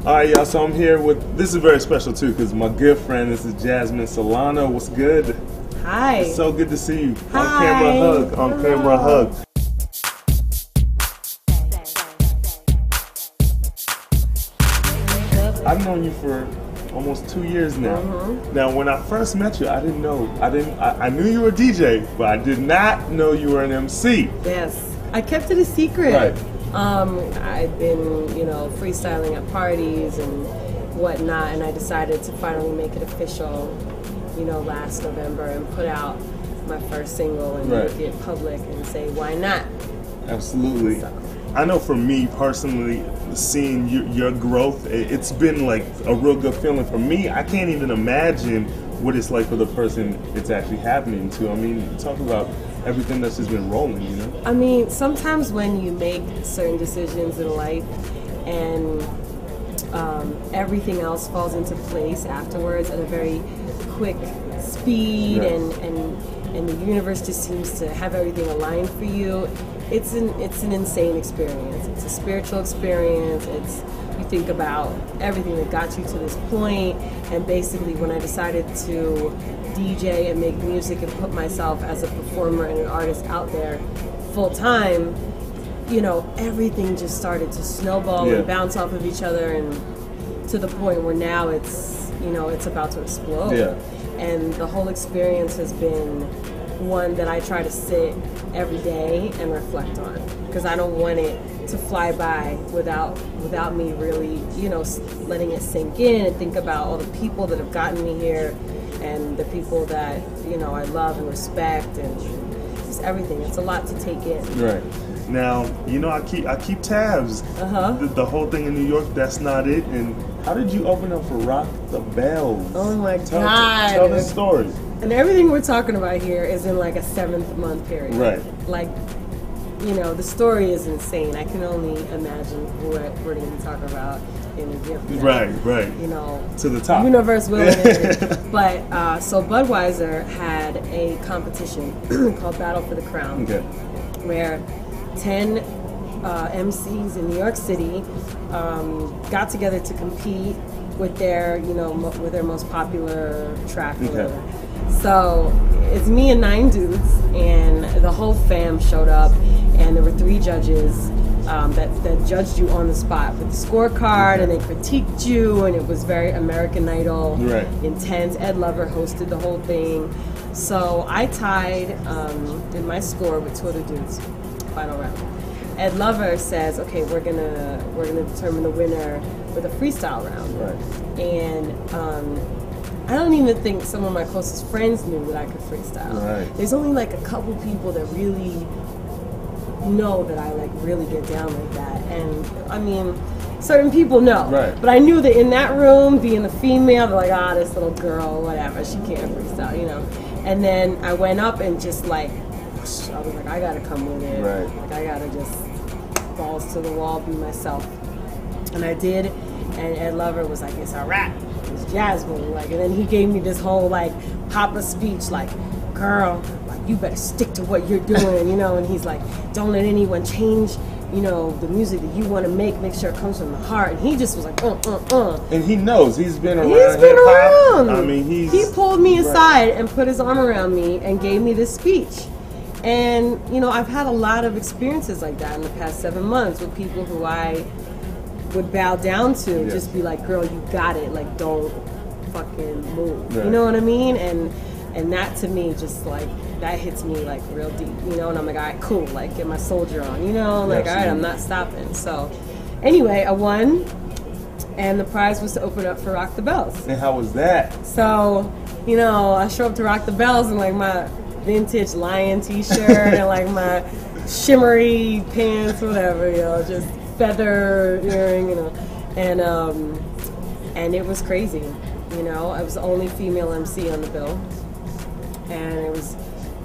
All right, y'all, so I'm here with, this is very special too, because my good friend, this is Jasmine Solano. What's good? Hi. It's so good to see you. Hi. On camera hug. On camera hug. I've known you for almost 2 years now. Now, when I first met you, I didn't know. I knew you were a DJ, but I did not know you were an MC. Yes, I kept it a secret. Right. I'd been, freestyling at parties and whatnot, and I decided to finally make it official, last November and put out my first single and make it public and say, why not? Absolutely. So. I know for me personally, seeing your growth, it's been like a real good feeling for me. I can't even imagine what it's like for the person it's actually happening to. I mean, talk about everything that's just been rolling, I mean, sometimes when you make certain decisions in life and everything else falls into place afterwards at a very quick speed, and the universe just seems to have everything aligned for you. It's an insane experience. It's a spiritual experience. You think about everything that got you to this point, and basically when I decided to DJ and make music and put myself as a performer and an artist out there full time, everything just started to snowball and bounce off of each other, and to the point where now it's about to explode. And the whole experience has been one that I try to sit every day and reflect on, because I don't want it to fly by without me really, letting it sink in and think about all the people that have gotten me here and the people that, I love and respect, and just everything. It's a lot to take in. Right. Now, I keep tabs. The whole thing in New York, that's not it. And how did you open up for Rock the Bells? Oh my God. Tell the story. And everything we're talking about here is in like a 7-month period. Right. Like, the story is insane. I can only imagine what we're going to be talking about in a year from now. Right. To the top. Universe willing. But, so Budweiser had a competition called Battle for the Crown, where 10 MCs in New York City got together to compete with their, with their most popular track or whatever. So it's me and 9 dudes, and the whole fam showed up, and there were 3 judges that judged you on the spot with the scorecard, and they critiqued you, and it was very American Idol intense. Ed Lover hosted the whole thing. So I tied in my score with 2 other dudes, final round. Ed Lover says, okay, we're gonna determine the winner with a freestyle round. Right. And I don't even think some of my closest friends knew that I could freestyle. Right. There's only like a couple people that really know that I really get down like that. And I mean, certain people know. Right. But I knew that in that room, being a female, they're like, this little girl, whatever, she can't freestyle, And then I went up and just I was like, I gotta come with it. Right. Like, I gotta just balls to the wall, be myself. And I did, and Ed Lover was like, it's a rap. It's Jasmine. And then he gave me this whole Papa speech, girl, you better stick to what you're doing, and he's like, don't let anyone change, the music that you want to make sure it comes from the heart. And he just was like, And he knows, he's been around. He's been around. I mean, he pulled me aside and put his arm around me and gave me this speech. And, I've had a lot of experiences like that in the past 7 months with people who I would bow down to, just be like, girl, you got it, don't fucking move. Right. You know what I mean? And that to me just that hits me real deep, and I'm like, all right, cool, get my soldier on, all right, I'm not stopping. So anyway, I won, and the prize was to open up for Rock the Bells. And how was that? So, I show up to Rock the Bells in my vintage lion t-shirt and my shimmery pants, whatever, just feather earring, and it was crazy. I was the only female MC on the bill, and it was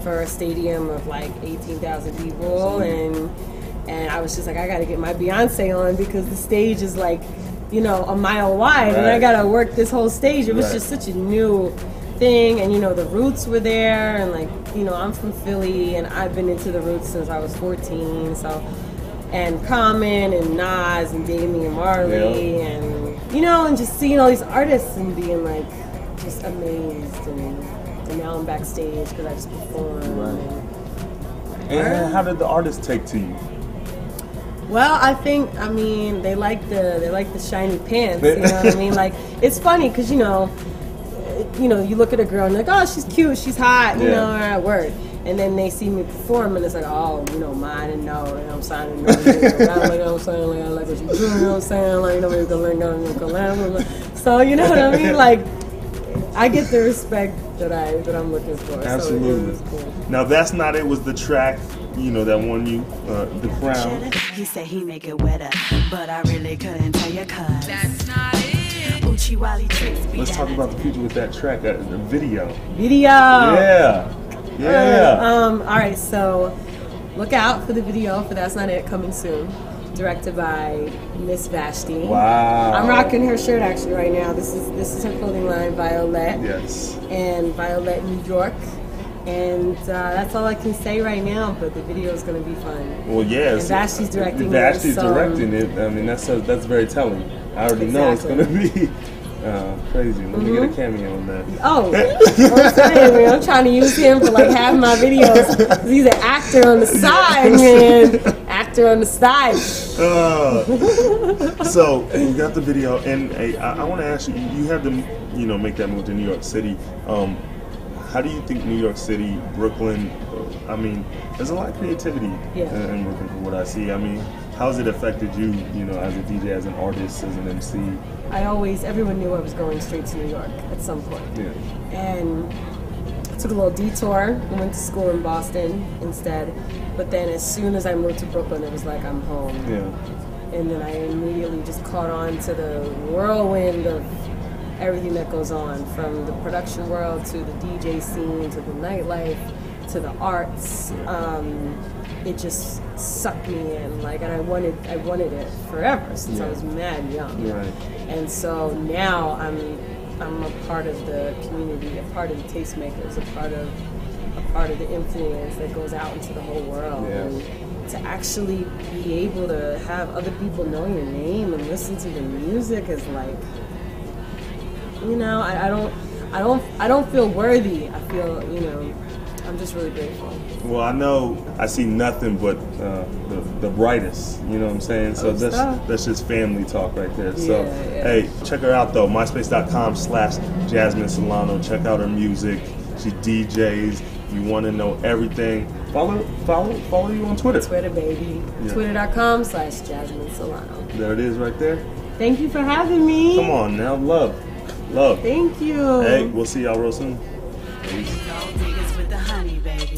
for a stadium of 18,000 people, and I was just like, I gotta get my Beyonce on, because the stage is a mile wide, and I gotta work this whole stage. It was just such a new thing, and the Roots were there, and I'm from Philly, and I've been into the Roots since I was 14, so, and Common and Nas and Damian Marley and you know, and just seeing all these artists and being like just amazed, and now I'm backstage because I just performed. Right. And how did the artists take to you? Well, I mean, they like the shiny pants. You know what I mean? Like, it's funny because you look at a girl and you're like, oh, she's cute, she's hot, you know, at work. And then they see me perform and it's like, oh, you know, mine and no, you know what I'm saying? Like, you know what I'm saying? Like, I like what you do, you know what I'm saying? Like, you know, maybe go. So, you know what I mean? Like, I get the respect that I'm looking for. Absolutely. So cool. Now, That's Not It was the track, you know, that won you the crown. He said he make it wetter, but I really couldn't tell you cause that's not it. Uchi Wally tricks. Let's talk about the future with that track, the video. Yeah. All right, so look out for the video for That's Not It, coming soon. Directed by Miss Vashti. Wow. I'm rocking her shirt actually right now. This is her clothing line, Violet. Yes. And Violet New York. And that's all I can say right now, but the video is going to be fun. Well, yes. And Vashti's directing it. Vashti's directing it. I mean, that's very telling. I already know it's going to be crazy. Let me get a cameo on that. Oh, I'm saying, man, I'm trying to use him for like half my videos. He's an actor on the side, man. Actor on the side. So you got the video, and I want to ask you. You had to, make that move to New York City. How do you think New York City, Brooklyn? I mean, there's a lot of creativity in Brooklyn, from what I see. I mean, how has it affected you, as a DJ, as an artist, as an MC? Everyone knew I was going straight to New York at some point. Yeah. And I took a little detour and went to school in Boston instead. But then as soon as I moved to Brooklyn, it was like I'm home. Yeah. And then I immediately just caught on to the whirlwind of everything that goes on, from the production world to the DJ scene to the nightlife to the arts. It just sucked me in, and I wanted it forever since I was mad young. Right. And so now I'm a part of the community, a part of the tastemakers, a part of the influence that goes out into the whole world. Yeah. And to actually be able to have other people know your name and listen to the music is like, I don't feel worthy. I feel, I'm just really grateful. Well, I know I see nothing but the brightest, you know what I'm saying? So that's just family talk right there. So, hey, check her out though, myspace.com/Jasmine Solano. Check out her music. She DJs. If you want to know everything, follow you on Twitter. Twitter, baby. Yeah. Twitter.com/Jasmine Solano. There it is right there. Thank you for having me. Come on now, love. Thank you. Hey, we'll see y'all real soon. Peace. With the honey, baby.